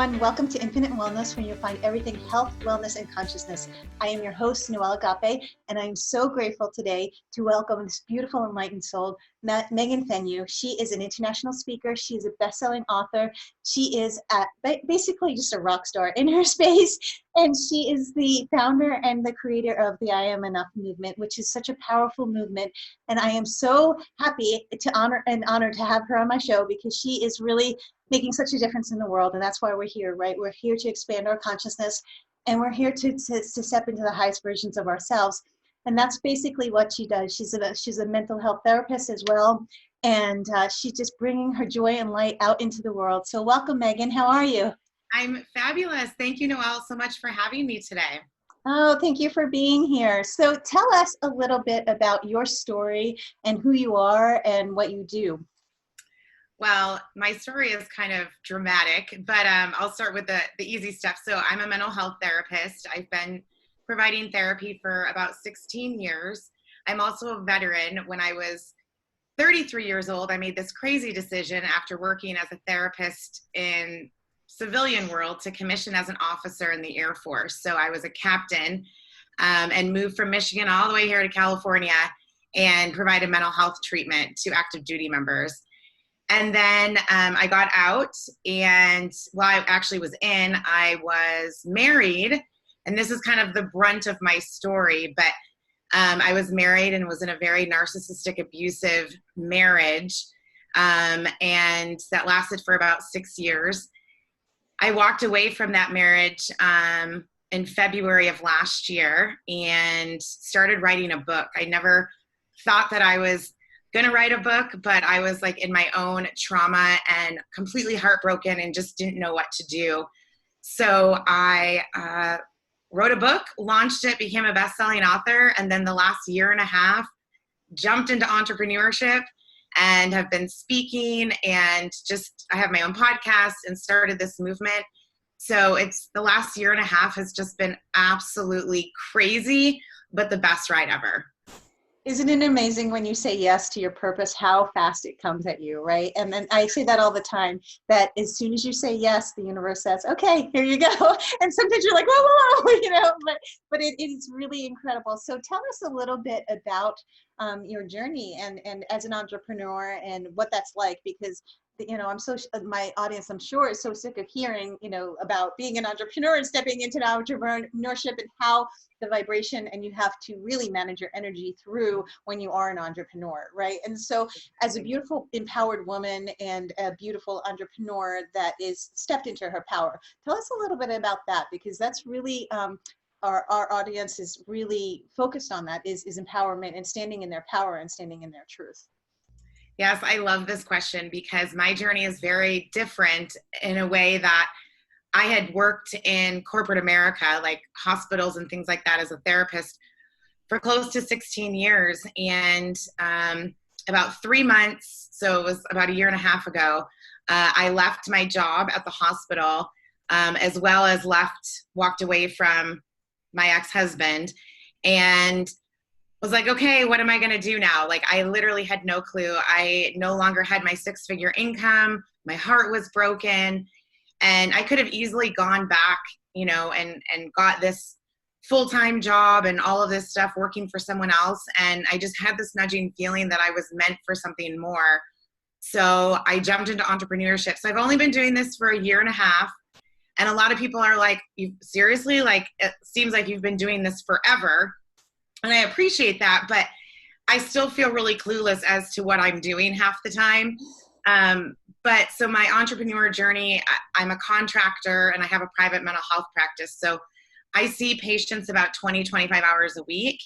everyone. Welcome to Infinite Wellness, where you'll find everything health, wellness, and consciousness. I am your host, Noelle Agape, and I'm so grateful today to welcome this beautiful, enlightened soul, Megan Fenyone. She is an international speaker. She is a best-selling author. She is basically just a rock star in her space, and she is the founder and the creator of the I Am Enough movement, which is such a powerful movement. And I am so happy to honored to have her on my show, because she is really making such a difference in the world. And that's why we're here, right? We're here to expand our consciousness, and we're here to step into the highest versions of ourselves. And that's basically what she does. She's a mental health therapist as well. And she's just bringing her joy and light out into the world. So welcome, Megan. How are you? I'm fabulous. Thank you, Noelle, so much for having me today. Oh, thank you for being here. So tell us a little bit about your story and who you are and what you do. Well, my story is kind of dramatic, but I'll start with the easy stuff. So I'm a mental health therapist. I've been providing therapy for about 16 years. I'm also a veteran. When I was 33 years old, I made this crazy decision after working as a therapist in civilian world to commission as an officer in the Air Force. So I was a captain and moved from Michigan all the way here to California and provided mental health treatment to active duty members. And then I got out, and while I actually was in, I was married. And this is kind of the brunt of my story, but I was married and was in a very narcissistic, abusive marriage. And that lasted for about 6 years. I walked away from that marriage in February of last year and started writing a book. I never thought that I was going to write a book, but I was like in my own trauma and completely heartbroken and just didn't know what to do. So I wrote a book, launched it, became a best-selling author, and then the last year and a half jumped into entrepreneurship and have been speaking, and just I have my own podcast and started this movement. So it's the last year and a half has just been absolutely crazy, but the best ride ever. Isn't it amazing when you say yes to your purpose, how fast it comes at you, right? And then I say that all the time, that as soon as you say yes, the universe says, okay, here you go. And sometimes you're like, whoa, whoa, whoa, but it is really incredible. So tell us a little bit about your journey and as an entrepreneur and what that's like, because my audience, I'm sure, is so sick of hearing, about being an entrepreneur and stepping into entrepreneurship and how the vibration, and you have to really manage your energy through when you are an entrepreneur, right? And so as a beautiful, empowered woman and a beautiful entrepreneur that is stepped into her power, tell us a little bit about that, because that's really, our audience is really focused on that, is empowerment and standing in their power and standing in their truth. Yes, I love this question because my journey is very different in a way that I had worked in corporate America, like hospitals and things like that, as a therapist for close to 16 years. And about 3 months, so it was about a year and a half ago, I left my job at the hospital, as well as walked away from my ex-husband, and was like, okay, what am I going to do now? Like, I literally had no clue. I no longer had my 6-figure income. My heart was broken. And I could have easily gone back, and got this full-time job and all of this stuff working for someone else. And I just had this nudging feeling that I was meant for something more. So I jumped into entrepreneurship. So I've only been doing this for a year and a half. And a lot of people are like, you seriously? Like, it seems like you've been doing this forever. And I appreciate that, but I still feel really clueless as to what I'm doing half the time. But so my entrepreneur journey, I'm a contractor and I have a private mental health practice. So I see patients about 20, 25 hours a week.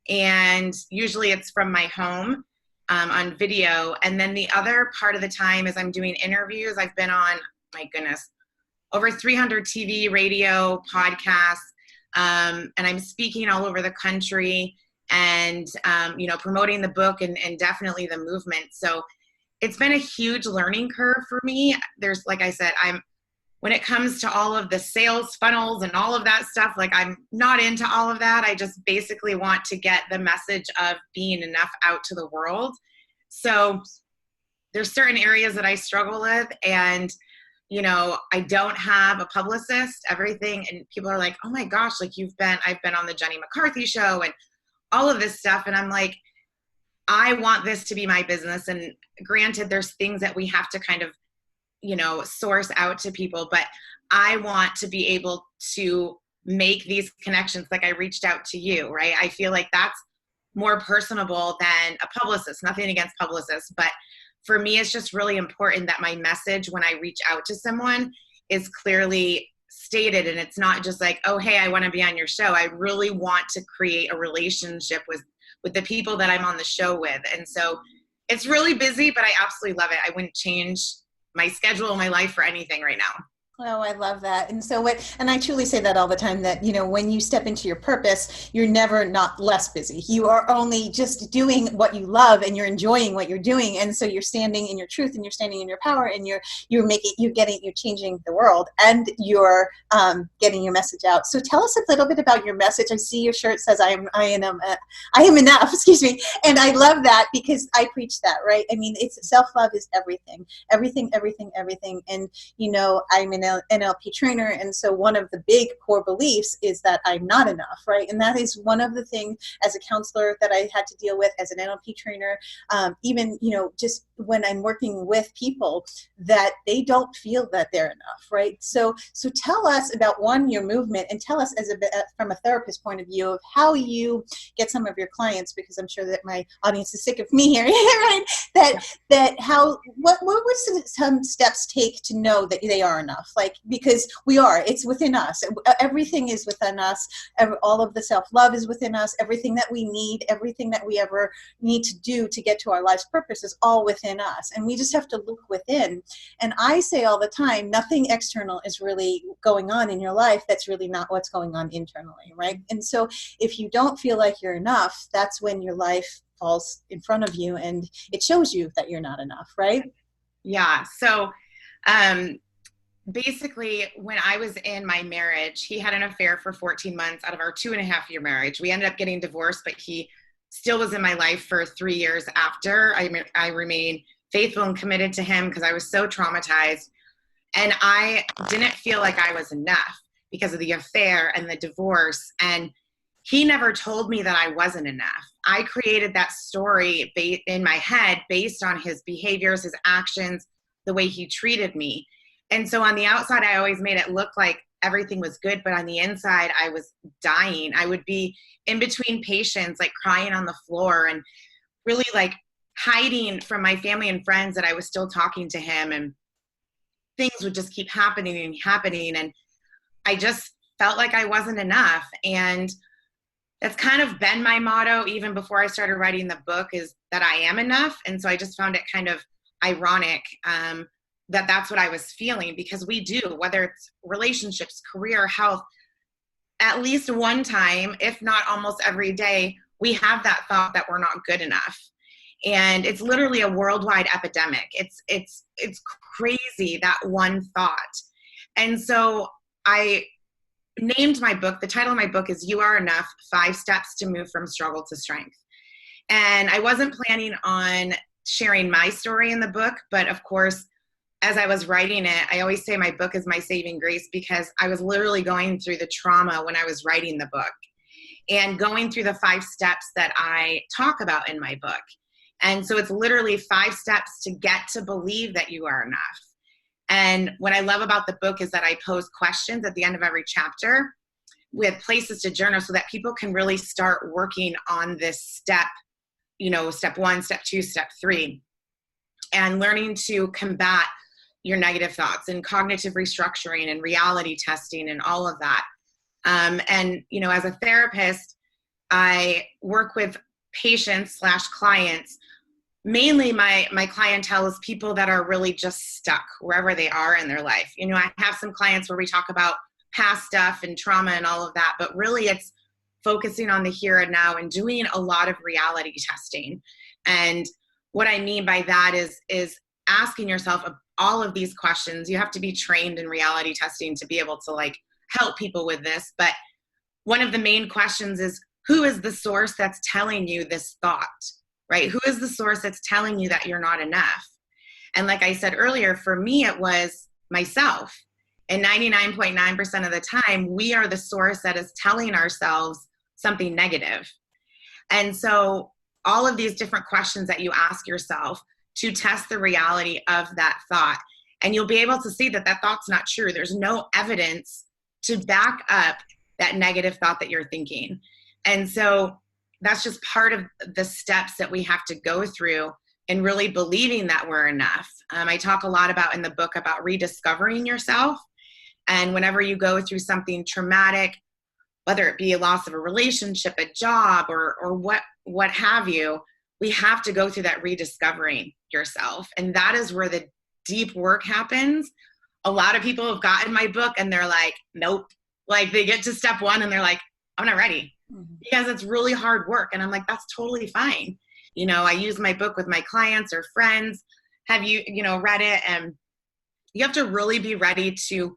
And usually it's from my home on video. And then the other part of the time is I'm doing interviews. I've been on, my goodness, over 300 TV, radio, podcasts. And I'm speaking all over the country and, promoting the book and definitely the movement. So it's been a huge learning curve for me. There's, like I said, when it comes to all of the sales funnels and all of that stuff, like I'm not into all of that. I just basically want to get the message of being enough out to the world. So there's certain areas that I struggle with, and I don't have a publicist, everything. And people are like, oh my gosh, like I've been on the Jenny McCarthy show and all of this stuff. And I'm like, I want this to be my business. And granted, there's things that we have to kind of, source out to people, but I want to be able to make these connections. Like I reached out to you, right? I feel like that's more personable than a publicist. Nothing against publicists, but for me, it's just really important that my message when I reach out to someone is clearly stated, and it's not just like, oh, hey, I want to be on your show. I really want to create a relationship with the people that I'm on the show with. And so it's really busy, but I absolutely love it. I wouldn't change my schedule, my life for anything right now. Oh, I love that. And so and I truly say that all the time, that, when you step into your purpose, you're never not less busy. You are only just doing what you love, and you're enjoying what you're doing. And so you're standing in your truth, and you're standing in your power, and you're changing the world, and you're getting your message out. So tell us a little bit about your message. I see your shirt says I am enough, excuse me. And I love that, because I preach that, right? I mean, it's self-love is everything. And, I'm an NLP trainer. And so one of the big core beliefs is that I'm not enough, right? And that is one of the things as a counselor that I had to deal with as an NLP trainer, even, just when I'm working with people, that they don't feel that they're enough, right? So tell us about your movement, and tell us from a therapist point of view of how you get some of your clients, because I'm sure that my audience is sick of me hearing it, right? What would some steps take to know that they are enough? Like, because it's within us. Everything is within us. All of the self-love is within us. Everything that we need, everything that we ever need to do to get to our life's purpose is all within us. And we just have to look within. And I say all the time, nothing external is really going on in your life that's really not what's going on internally, right? And so if you don't feel like you're enough, that's when your life falls in front of you and it shows you that you're not enough, right? Yeah. So, basically, when I was in my marriage, he had an affair for 14 months out of our 2.5-year marriage. We ended up getting divorced, but he still was in my life for 3 years after. I remained faithful and committed to him because I was so traumatized. And I didn't feel like I was enough because of the affair and the divorce. And he never told me that I wasn't enough. I created that story in my head based on his behaviors, his actions, the way he treated me. And so on the outside, I always made it look like everything was good, but on the inside, I was dying. I would be in between patients, like crying on the floor and really like hiding from my family and friends that I was still talking to him, and things would just keep happening and happening. And I just felt like I wasn't enough. And that's kind of been my motto even before I started writing the book, is that I am enough. And so I just found it kind of ironic that that's what I was feeling, because we do, whether it's relationships, career, health, at least one time, if not almost every day, we have that thought that we're not good enough. And it's literally a worldwide epidemic. It's crazy, that one thought. And so I named my book, the title of my book is You Are Enough, 5 Steps to Move from Struggle to Strength. And I wasn't planning on sharing my story in the book, but of course, as I was writing it, I always say my book is my saving grace, because I was literally going through the trauma when I was writing the book and going through the 5 steps that I talk about in my book. And so it's literally 5 steps to get to believe that you are enough. And what I love about the book is that I pose questions at the end of every chapter with places to journal so that people can really start working on this step, step 1, step 2, step 3, and learning to combat your negative thoughts and cognitive restructuring and reality testing and all of that. And, as a therapist, I work with patients/clients. Mainly my clientele is people that are really just stuck wherever they are in their life. I have some clients where we talk about past stuff and trauma and all of that, but really it's focusing on the here and now and doing a lot of reality testing. And what I mean by that is asking yourself all of these questions. You have to be trained in reality testing to be able to help people with this. But one of the main questions is, who is the source that's telling you this thought, right? Who is the source that's telling you that you're not enough? And like I said earlier, for me, it was myself. And 99.9% of the time, we are the source that is telling ourselves something negative. And so all of these different questions that you ask yourself to test the reality of that thought. And you'll be able to see that that thought's not true. There's no evidence to back up that negative thought that you're thinking. And so that's just part of the steps that we have to go through in really believing that we're enough. I talk a lot about in the book about rediscovering yourself. And whenever you go through something traumatic, whether it be a loss of a relationship, a job, or what have you, we have to go through that rediscovering yourself. And that is where the deep work happens. A lot of people have gotten my book and they're like, nope. Like they get to step one and they're like, I'm not ready, because it's really hard work. And I'm like, that's totally fine. You know, I use my book with my clients or friends. Have you read it? And you have to really be ready to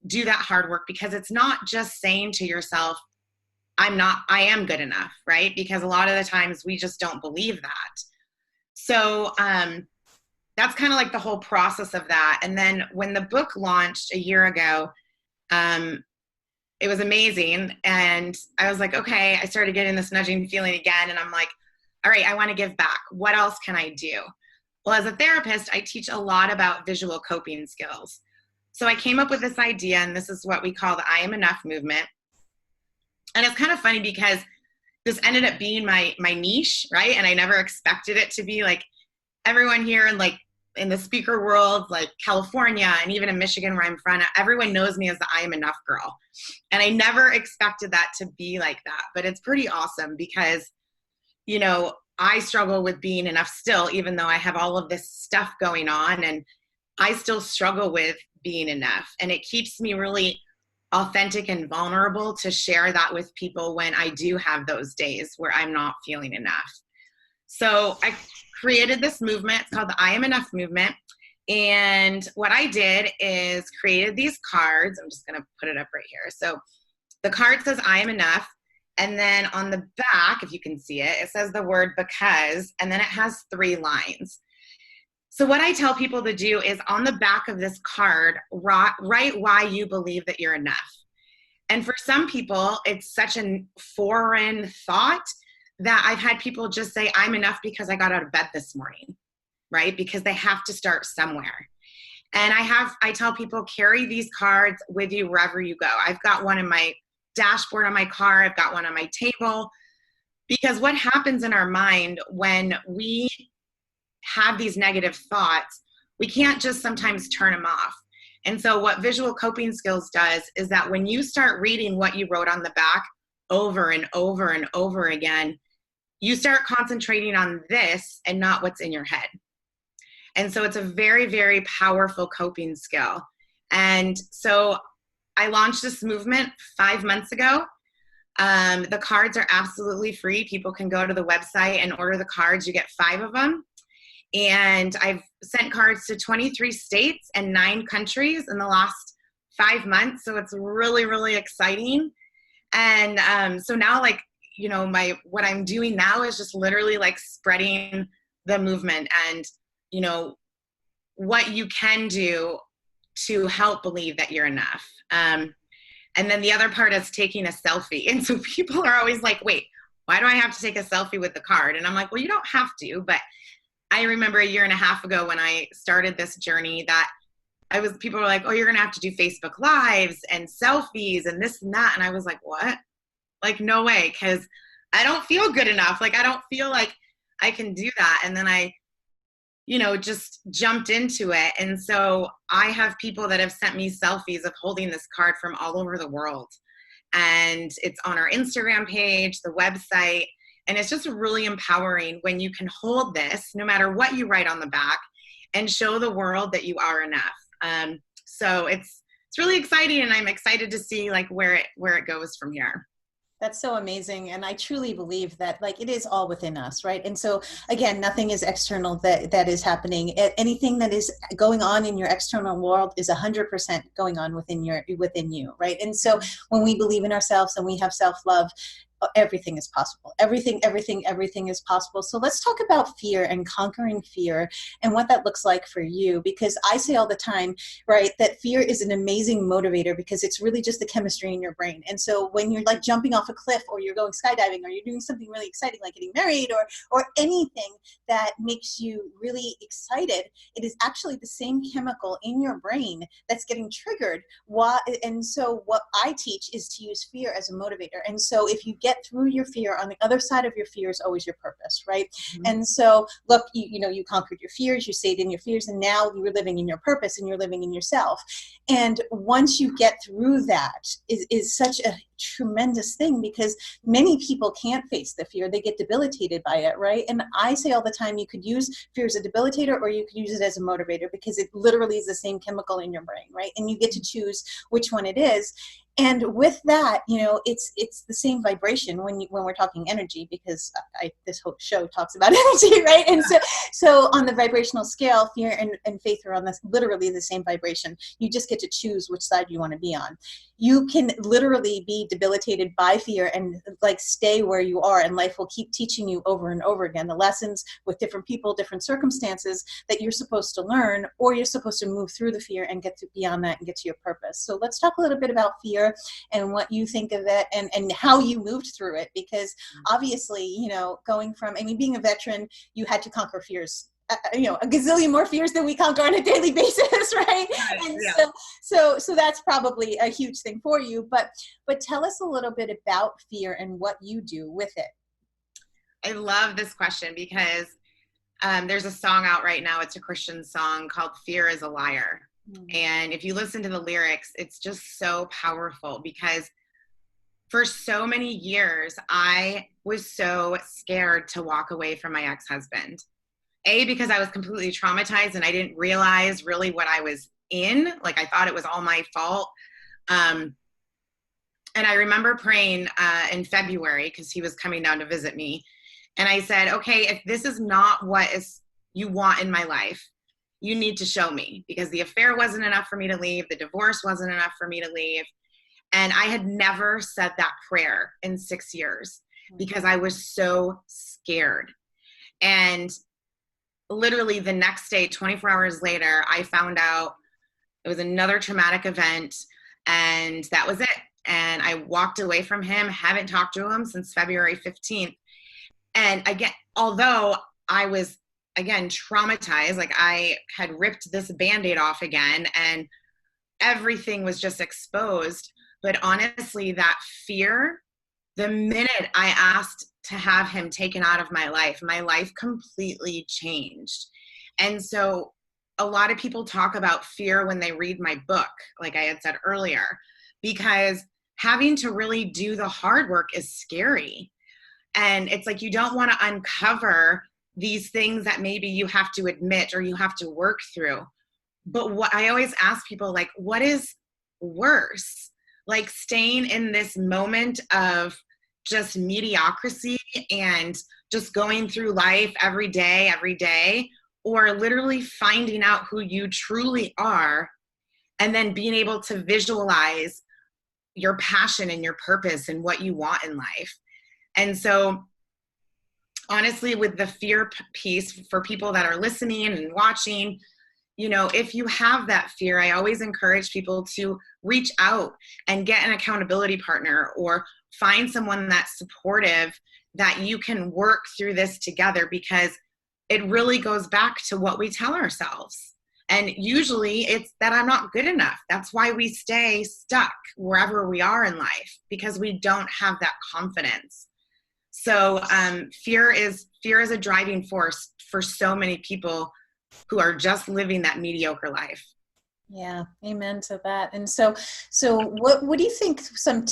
do that hard work, because it's not just saying to yourself, I am good enough, right? Because a lot of the times we just don't believe that. So that's kind of like the whole process of that. And then when the book launched a year ago, it was amazing. And I was like, okay, I started getting this nudging feeling again. And I'm like, all right, I want to give back. What else can I do? Well, as a therapist, I teach a lot about visual coping skills. So I came up with this idea, and this is what we call the I Am Enough movement. And it's kind of funny because this ended up being my niche, right? And I never expected it to be like everyone here in the speaker world, like California and even in Michigan where I'm from, everyone knows me as the I Am Enough girl. And I never expected that to be like that. But it's pretty awesome because, you know, I struggle with being enough still, even though I have all of this stuff going on, and I still struggle with being enough. And it keeps me really authentic and vulnerable to share that with people when I do have those days where I'm not feeling enough. So I created this movement. It's called the I Am Enough movement. And what I did is created these cards. I'm just going to put it up right here. So the card says I am enough. And then on the back, if you can see it, it says the word because, and then it has 3 lines. So what I tell people to do is on the back of this card, write why you believe that you're enough. And for some people, it's such a foreign thought that I've had people just say, I'm enough because I got out of bed this morning, right? Because they have to start somewhere. And I tell people, carry these cards with you wherever you go. I've got one in my dashboard on my car. I've got one on my table. Because what happens in our mind when we have these negative thoughts, we can't just sometimes turn them off. And so what visual coping skills does is that when you start reading what you wrote on the back over and over and over again, you start concentrating on this and not what's in your head. And so it's a very, very powerful coping skill. And so I launched this movement 5 months ago. The cards are absolutely free. People can go to the website and order the cards. You get 5 of them. And I've sent cards to 23 states and 9 countries in the last 5 months. So it's really, really exciting. And so now, like, you know, what I'm doing now is just literally like spreading the movement and, you know, what you can do to help believe that you're enough. And then the other part is taking a selfie. And so people are always like, wait, why do I have to take a selfie with the card? And I'm like, well, you don't have to, but I remember a year and a half ago when I started this journey that people were like, oh, you're going to have to do Facebook Lives and selfies and this and that. And I was like, what? Like, no way. Cause I don't feel good enough. Like, I don't feel like I can do that. And then I, you know, just jumped into it. And so I have people that have sent me selfies of holding this card from all over the world. And it's on our Instagram page, the website. And it's just really empowering when you can hold this, no matter what you write on the back, and show the world that you are enough. So it's really exciting, and I'm excited to see like where it goes from here. That's so amazing. And I truly believe that like it is all within us, right? And so again, nothing is external that is happening. Anything that is going on in your external world is 100% going on within you, right? And so when we believe in ourselves and we have self-love, everything is possible. Everything is possible. So let's talk about fear and conquering fear and what that looks like for you, because I say all the time, right, that fear is an amazing motivator because it's really just the chemistry in your brain. And so when you're like jumping off a cliff, or you're going skydiving, or you're doing something really exciting like getting married, or anything that makes you really excited, it is actually the same chemical in your brain that's getting triggered. And so what I teach is to use fear as a motivator. And so if you get through your fear, on the other side of your fear is always your purpose, right? Mm-hmm. And so look, you conquered your fears, you stayed in your fears, and now you're living in your purpose and you're living in yourself. And once you get through that is such a tremendous thing, because many people can't face the fear. They get debilitated by it, right? And I say all the time, you could use fear as a debilitator, or you could use it as a motivator, because it literally is the same chemical in your brain, right? And you get to choose which one it is. And with that, it's the same vibration when we're talking energy, because this whole show talks about energy, right? And so on the vibrational scale, fear and faith are on literally the same vibration. You just get to choose which side you want to be on. You can literally be debilitated by fear and like stay where you are, and life will keep teaching you over and over again the lessons with different people, different circumstances that you're supposed to learn, or you're supposed to move through the fear and get to beyond that and get to your purpose. So let's talk a little bit about fear and what you think of it, and how you moved through it, because obviously, going from, being a veteran, you had to conquer fears, a gazillion more fears than we conquer on a daily basis, right? And yeah. So that's probably a huge thing for you, but tell us a little bit about fear and what you do with it. I love this question because there's a song out right now. It's a Christian song called "Fear is a Liar." And if you listen to the lyrics, it's just so powerful, because for so many years, I was so scared to walk away from my ex-husband. Because I was completely traumatized and I didn't realize really what I was in. Like, I thought it was all my fault. And I remember praying in February, because he was coming down to visit me. And I said, okay, if this is not what you want in my life, you need to show me, because the affair wasn't enough for me to leave. The divorce wasn't enough for me to leave. And I had never said that prayer in 6 years because I was so scared. And literally the next day, 24 hours later, I found out it was another traumatic event, and that was it. And I walked away from him, haven't talked to him since February 15th. And again, although I was, again, traumatized, like I had ripped this Band-Aid off again and everything was just exposed. But honestly, that fear, the minute I asked to have him taken out of my life completely changed. And so a lot of people talk about fear when they read my book, like I had said earlier, because having to really do the hard work is scary. And it's like, you don't want to uncover these things that maybe you have to admit or you have to work through. But what I always ask people, like, what is worse? Like staying in this moment of just mediocrity and just going through life every day, or literally finding out who you truly are and then being able to visualize your passion and your purpose and what you want in life. And so honestly, with the fear piece, for people that are listening and watching, if you have that fear, I always encourage people to reach out and get an accountability partner, or find someone that's supportive, that you can work through this together, because it really goes back to what we tell ourselves. And usually it's that I'm not good enough. That's why we stay stuck wherever we are in life, because we don't have that confidence. So fear is a driving force for so many people who are just living that mediocre life. Yeah, amen to that. And so what do you think, some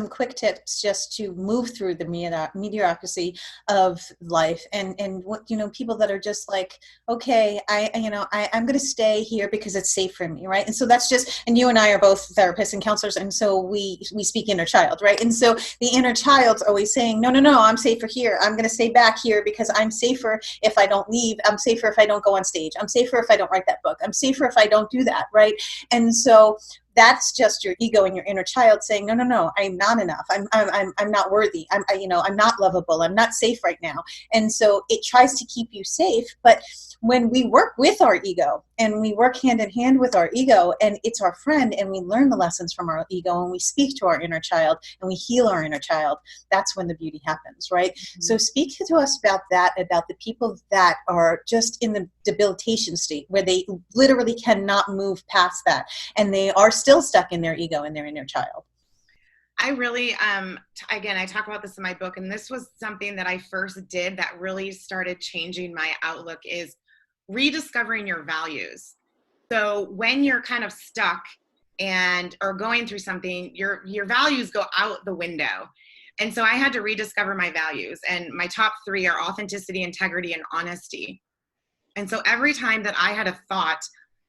quick tips just to move through the mediocrity of life, and what, people that are just like, okay, I'm going to stay here because it's safe for me, right? And so that's just, and you and I are both therapists and counselors, and so we speak inner child, right? And so the inner child's always saying, no, I'm safer here. I'm going to stay back here because I'm safer if I don't leave. I'm safer if I don't go on stage. I'm safer if I don't write that book. I'm safer if I don't do that, right? And so that's just your ego and your inner child saying, no, no, no, I'm not enough. I'm not worthy. I'm not lovable. I'm not safe right now. And so it tries to keep you safe. But when we work with our ego and we work hand in hand with our ego, and it's our friend, and we learn the lessons from our ego, and we speak to our inner child and we heal our inner child, that's when the beauty happens, right? Mm-hmm. So speak to us about that, about the people that are just in the debilitation state where they literally cannot move past that, and they are still stuck in their ego and their inner child. I really, again, I talk about this in my book, and this was something that I first did that really started changing my outlook, is rediscovering your values. So when you're kind of stuck and or going through something, your values go out the window. And so I had to rediscover my values, and my top 3 are authenticity, integrity, and honesty. And so every time that I had a thought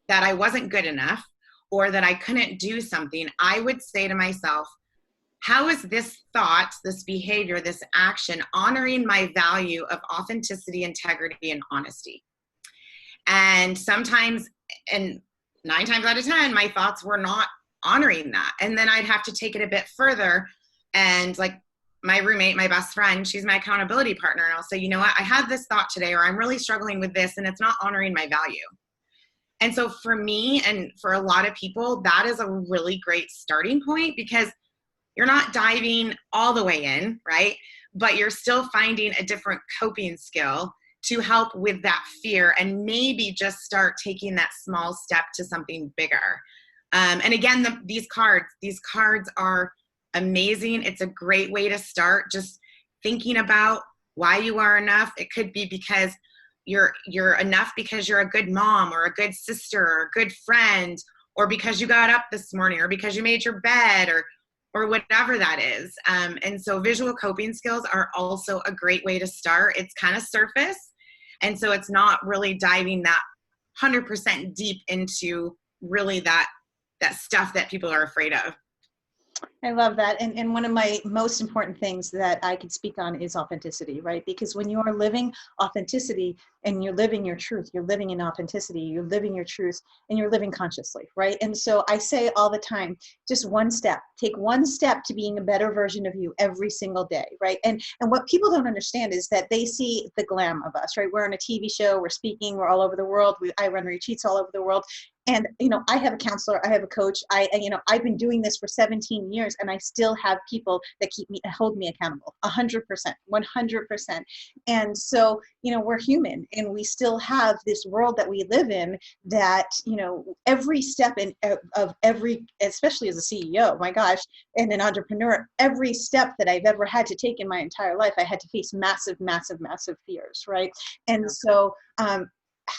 that I wasn't good enough or that I couldn't do something, I would say to myself, how is this thought, this behavior, this action honoring my value of authenticity, integrity, and honesty? And sometimes, and 9 times out of 10, my thoughts were not honoring that. And then I'd have to take it a bit further. And like my roommate, my best friend, she's my accountability partner. And I'll say, you know what, I had this thought today, or I'm really struggling with this, and it's not honoring my value. And so for me, and for a lot of people, that is a really great starting point, because you're not diving all the way in, right? But you're still finding a different coping skill to help with that fear, and maybe just start taking that small step to something bigger. And again, these cards are amazing. It's a great way to start just thinking about why you are enough. It could be because you're enough because you're a good mom, or a good sister, or a good friend, or because you got up this morning, or because you made your bed, or whatever that is. And so visual coping skills are also a great way to start. It's kind of surface. And so it's not really diving that 100% deep into really that stuff that people are afraid of. I love that. And one of my most important things that I could speak on is authenticity, right? Because when you are living authenticity and you're living your truth, you're living in authenticity, you're living your truth, and you're living consciously, right? And so I say all the time, just one step, take one step to being a better version of you every single day, right? And what people don't understand is that they see the glam of us, right? We're on a TV show, we're speaking, we're all over the world. I run retreats all over the world. And, I have a counselor, I have a coach, I've been doing this for 17 years, and I still have people that hold me accountable, 100%, 100%. And so, we're human, and we still have this world that we live in that, every step of every, especially as a CEO, my gosh, and an entrepreneur, every step that I've ever had to take in my entire life, I had to face massive, massive, massive fears, right? And so,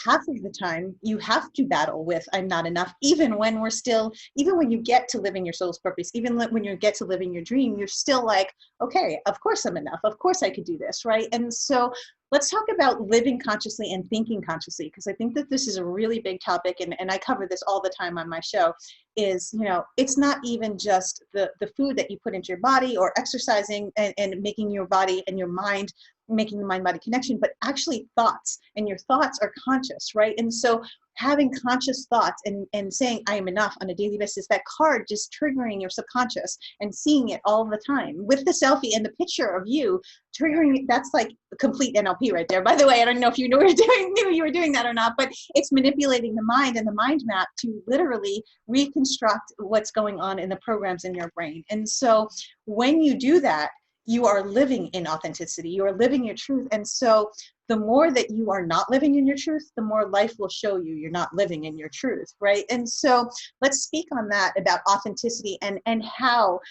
half of the time you have to battle with I'm not enough, even when you get to living your soul's purpose, even when you get to living your dream, you're still like, okay, of course I'm enough, of course I could do this, right? And so let's talk about living consciously and thinking consciously, because I think that this is a really big topic, and I cover this all the time on my show, is, it's not even just the food that you put into your body, or exercising and making your body and your mind, making the mind-body connection, but actually thoughts, and your thoughts are conscious, right? And so having conscious thoughts and saying I am enough on a daily basis, that card just triggering your subconscious and seeing it all the time with the selfie and the picture of you triggering, that's like complete NLP right there. By the way, I don't know if you knew you were doing that or not, but it's manipulating the mind and the mind map to literally reconstruct what's going on in the programs in your brain. And so when you do that, you are living in authenticity, you are living your truth. And so the more that you are not living in your truth, the more life will show you you're not living in your truth, right? And so let's speak on that, about authenticity and how,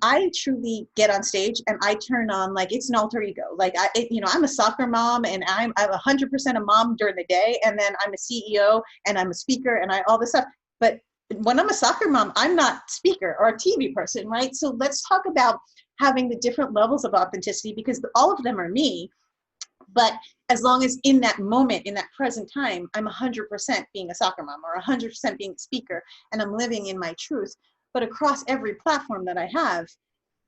I truly get on stage and I turn on, like, it's an alter ego. Like, I'm a soccer mom, and I'm 100% a mom during the day, and then I'm a CEO and I'm a speaker and all this stuff. But when I'm a soccer mom, I'm not speaker or a TV person, right? So let's talk about having the different levels of authenticity, because all of them are me. But as long as in that moment, in that present time, I'm 100% being a soccer mom, or 100% being a speaker, and I'm living in my truth. But across every platform that I have,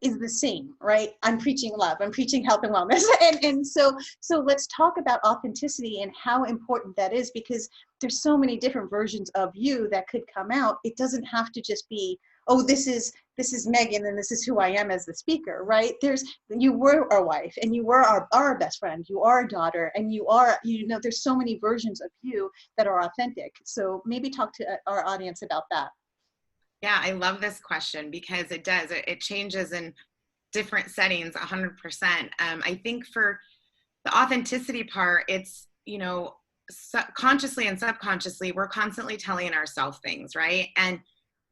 is the same, right? I'm preaching love, I'm preaching health and wellness. And so let's talk about authenticity and how important that is, because there's so many different versions of you that could come out. It doesn't have to just be, oh, this is Megan and this is who I am as the speaker, right? You were our wife, and you were our best friend, you are a daughter, and there's so many versions of you that are authentic. So maybe talk to our audience about that. Yeah, I love this question because it does. It changes in different settings 100%. I think for the authenticity part, it's, consciously and subconsciously, we're constantly telling ourselves things, right? And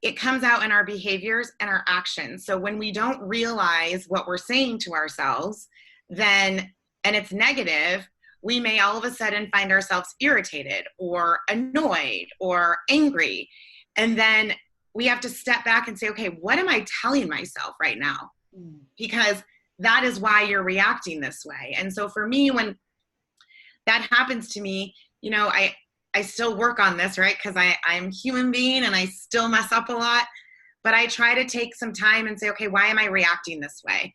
it comes out in our behaviors and our actions. So when we don't realize what we're saying to ourselves, and it's negative, we may all of a sudden find ourselves irritated or annoyed or angry. And then we have to step back and say, okay, what am I telling myself right now? Because that is why you're reacting this way. And so for me, when that happens to me, I still work on this, right? Because I'm a human being and I still mess up a lot. But I try to take some time and say, okay, why am I reacting this way?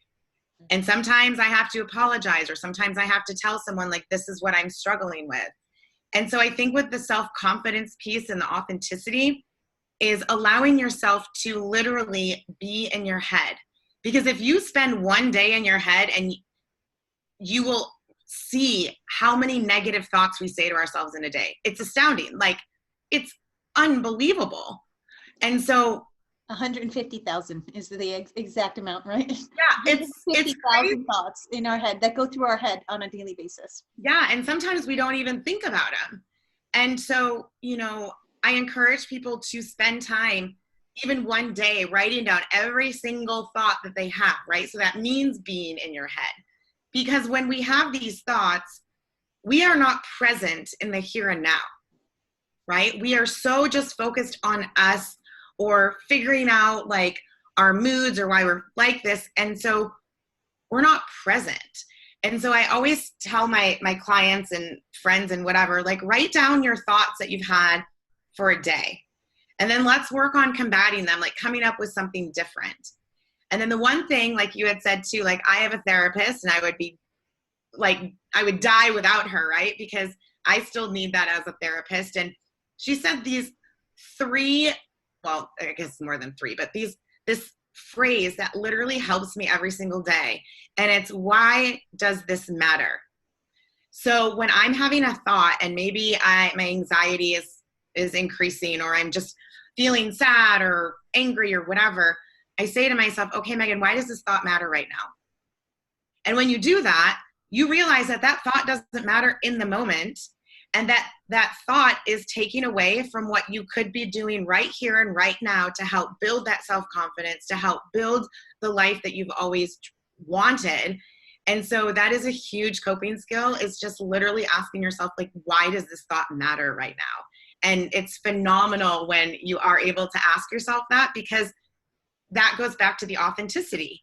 And sometimes I have to apologize, or sometimes I have to tell someone, like, this is what I'm struggling with. And so I think with the self-confidence piece and the authenticity is allowing yourself to literally be in your head. Because if you spend one day in your head, and you will see how many negative thoughts we say to ourselves in a day. It's astounding. Like, it's unbelievable. And so 150,000 is the exact amount, right? Yeah, it's 50,000 thoughts in our head that go through our head on a daily basis. Yeah, and sometimes we don't even think about them. And so, I encourage people to spend time, even one day, writing down every single thought that they have, right? So that means being in your head. Because when we have these thoughts, we are not present in the here and now, right? We are so just focused on us, or figuring out like our moods or why we're like this. And so we're not present. And so I always tell my clients and friends and whatever, like, write down your thoughts that you've had for a day. And then let's work on combating them, like coming up with something different. And then the one thing, like you had said too, like, I have a therapist, and I would die without her, right? Because I still need that as a therapist. And she said these three, well, I guess more than three, but this phrase that literally helps me every single day. And it's, why does this matter? So when I'm having a thought, and maybe my anxiety is increasing, or I'm just feeling sad or angry or whatever, I say to myself, okay, Megan, why does this thought matter right now? And when you do that, you realize that thought doesn't matter in the moment, and that thought is taking away from what you could be doing right here and right now to help build that self-confidence, to help build the life that you've always wanted. And so that is a huge coping skill, is just literally asking yourself, like, why does this thought matter right now? And it's phenomenal when you are able to ask yourself that, because that goes back to the authenticity,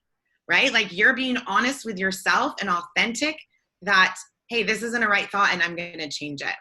right? Like, you're being honest with yourself and authentic that, hey, this isn't a right thought and I'm going to change it.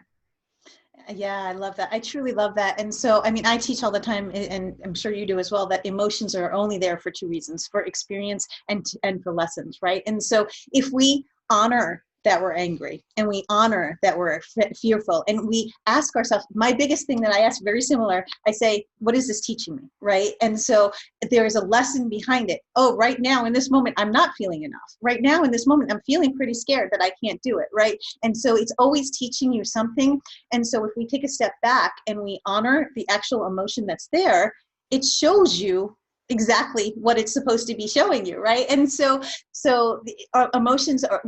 Yeah, I love that. I truly love that. And so, I mean, I teach all the time, and I'm sure you do as well, that emotions are only there for two reasons: for experience and for lessons, right? And so if we honor that we're angry, and we honor that we're fearful, and we ask ourselves, my biggest thing that I ask, very similar, I say, what is this teaching me, right? And so there is a lesson behind it. Oh, right now in this moment, I'm not feeling enough. Right now in this moment, I'm feeling pretty scared that I can't do it, right? And so it's always teaching you something. And so if we take a step back and we honor the actual emotion that's there, it shows you exactly what it's supposed to be showing you, right? And so our emotions are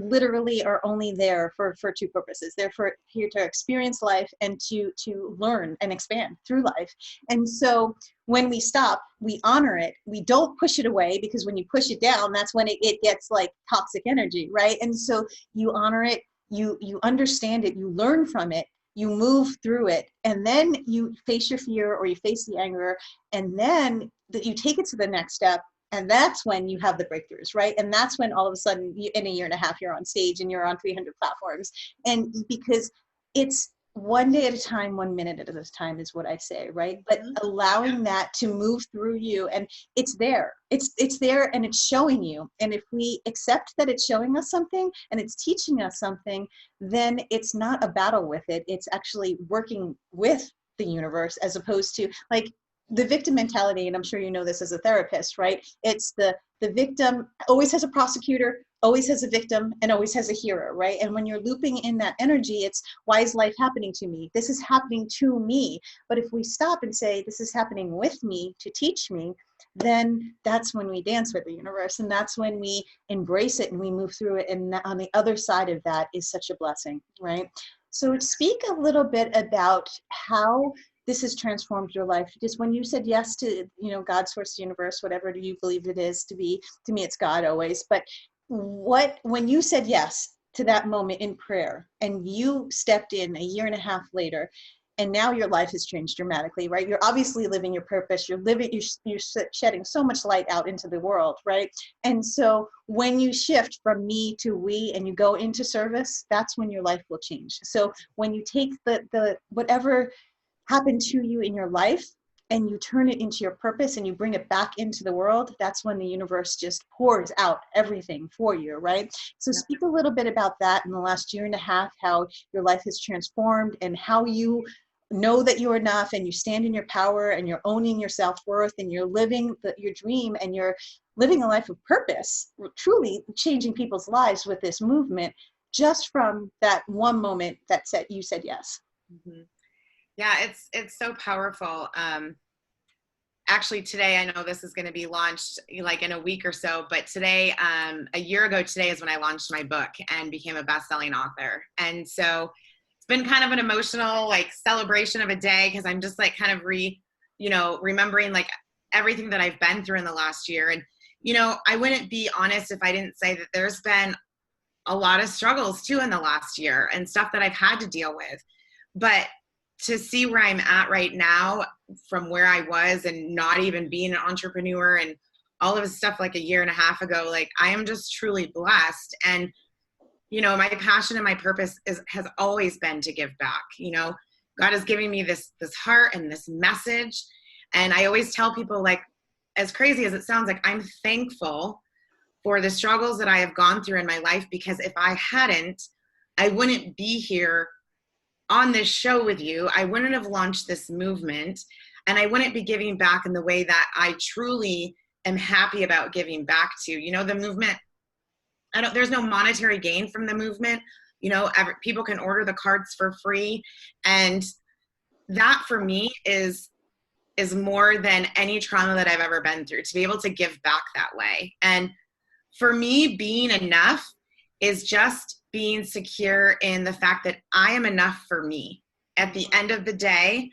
only there for two purposes. They're here to experience life and to learn and expand through life. And so when we stop, we honor it. We don't push it away, because when you push it down, that's when it gets like toxic energy, right? And so you honor it, you understand it, you learn from it, you move through it, and then you face your fear or you face the anger, and then you take it to the next step, and that's when you have the breakthroughs, right? And that's when all of a sudden, in a year and a half, you're on stage and you're on 300 platforms. And because it's one day at a time, 1 minute at a time is what I say, right? But allowing that to move through you, and it's there. It's there and it's showing you. And if we accept that it's showing us something and it's teaching us something, then it's not a battle with it. It's actually working with the universe, as opposed to like the victim mentality. And I'm sure you know this as a therapist, right? It's the victim always has a prosecutor, always has a victim, and always has a hero, right? And when you're looping in that energy, it's, why is life happening to me? This is happening to me. But if we stop and say, this is happening with me to teach me, then that's when we dance with the universe. And that's when we embrace it and we move through it. And on the other side of that is such a blessing, right? So speak a little bit about how this has transformed your life. Just when you said yes to, God, source, universe, whatever do you believe it is to be, to me, it's God always. But when you said yes to that moment in prayer and you stepped in a year and a half later, and now your life has changed dramatically, right? You're obviously living your purpose. You're shedding so much light out into the world, right? And so when you shift from me to we and you go into service, that's when your life will change. So when you take the whatever happened to you in your life and you turn it into your purpose and you bring it back into the world, that's when the universe just pours out everything for you, right? So speak a little bit about that in the last year and a half, how your life has transformed and how you know that you're enough and you stand in your power and you're owning your self-worth and you're living your dream and you're living a life of purpose, truly changing people's lives with this movement, just from that one moment that you said yes. Mm-hmm. Yeah, it's so powerful. Actually, today, I know this is going to be launched like in a week or so, but today, a year ago today is when I launched my book and became a best-selling author. And so it's been kind of an emotional like celebration of a day, because I'm just like kind of remembering like everything that I've been through in the last year. And, I wouldn't be honest if I didn't say that there's been a lot of struggles too in the last year and stuff that I've had to deal with. But to see where I'm at right now from where I was and not even being an entrepreneur and all of this stuff like a year and a half ago, like I am just truly blessed. And, my passion and my purpose has always been to give back. God is giving me this heart and this message. And I always tell people, like, as crazy as it sounds, like I'm thankful for the struggles that I have gone through in my life, because if I hadn't, I wouldn't be here on this show with you. I wouldn't have launched this movement, and I wouldn't be giving back in the way that I truly am happy about giving back to. The movement, there's no monetary gain from the movement. People can order the cards for free. And that for me is more than any trauma that I've ever been through, to be able to give back that way. And for me, being enough is just being secure in the fact that I am enough for me. At the end of the day,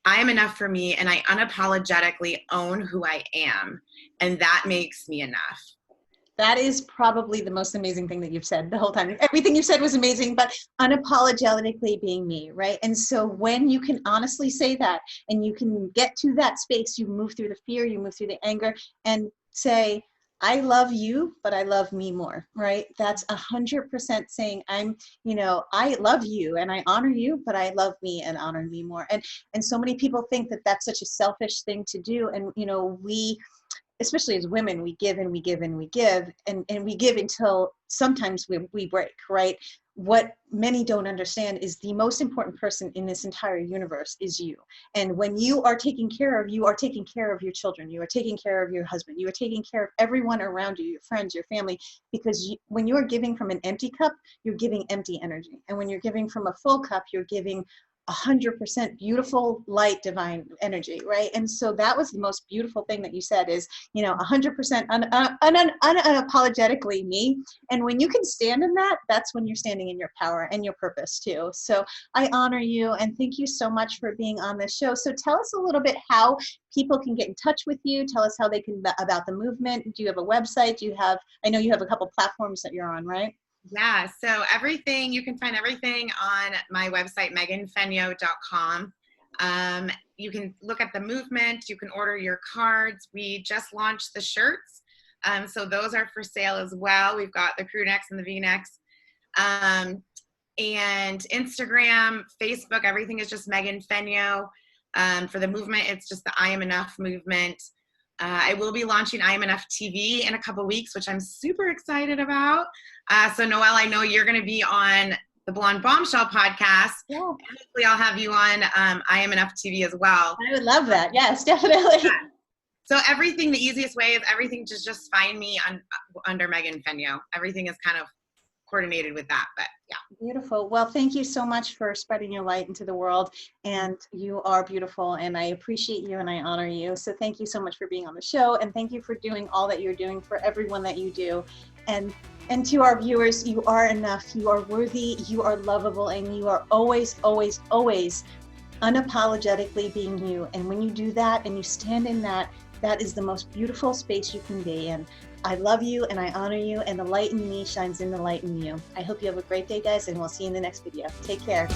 I am enough for me, and I unapologetically own who I am. And that makes me enough. That is probably the most amazing thing that you've said the whole time. Everything you said was amazing, but unapologetically being me, right? And so when you can honestly say that and you can get to that space, you move through the fear, you move through the anger, and say, I love you, but I love me more, right? That's 100% saying I love you and I honor you, but I love me and honor me more. And so many people think that that's such a selfish thing to do. And, we, especially as women, we give and we give and we give, and we give until sometimes we break, right? What many don't understand is the most important person in this entire universe is you. And when you are taking care of, you are taking care of your children, you are taking care of your husband, you are taking care of everyone around you, your friends, your family, because when you are giving from an empty cup, you're giving empty energy. And when you're giving from a full cup, you're giving 100% beautiful light, divine energy, right? And so that was the most beautiful thing that you said is, 100% unapologetically me. And when you can stand in that, that's when you're standing in your power and your purpose too. So I honor you and thank you so much for being on this show. So tell us a little bit how people can get in touch with you. Tell us how they can, about the movement. Do you have a website? I know you have a couple platforms that you're on, right? Yeah, so you can find everything on my website, meganfenyone.com. You can look at the movement, you can order your cards. We just launched the shirts, so those are for sale as well. We've got the crew necks and the V-necks. And Instagram, Facebook, everything is just Megan Fenyone. For the movement, it's just the I Am Enough movement. I will be launching I Am Enough TV in a couple weeks, which I'm super excited about. So Noelle, I know you're going to be on the Blonde Bombshell podcast. Yeah. And hopefully I'll have you on I Am Enough TV as well. I would love that. Yes, definitely. Yeah. So everything, the easiest way is everything to just find me under Megan Fenyone. Everything is kind of coordinated with that, but yeah. Beautiful. Well, thank you so much for spreading your light into the world, and you are beautiful, and I appreciate you and I honor you. So thank you so much for being on the show, and thank you for doing all that you're doing for everyone that you do. And to our viewers, you are enough, you are worthy, you are lovable, and you are always, always, always unapologetically being you. And when you do that and you stand in that, that is the most beautiful space you can be in. I love you and I honor you, and the light in me shines in the light in you. I hope you have a great day, guys, and we'll see you in the next video. Take care.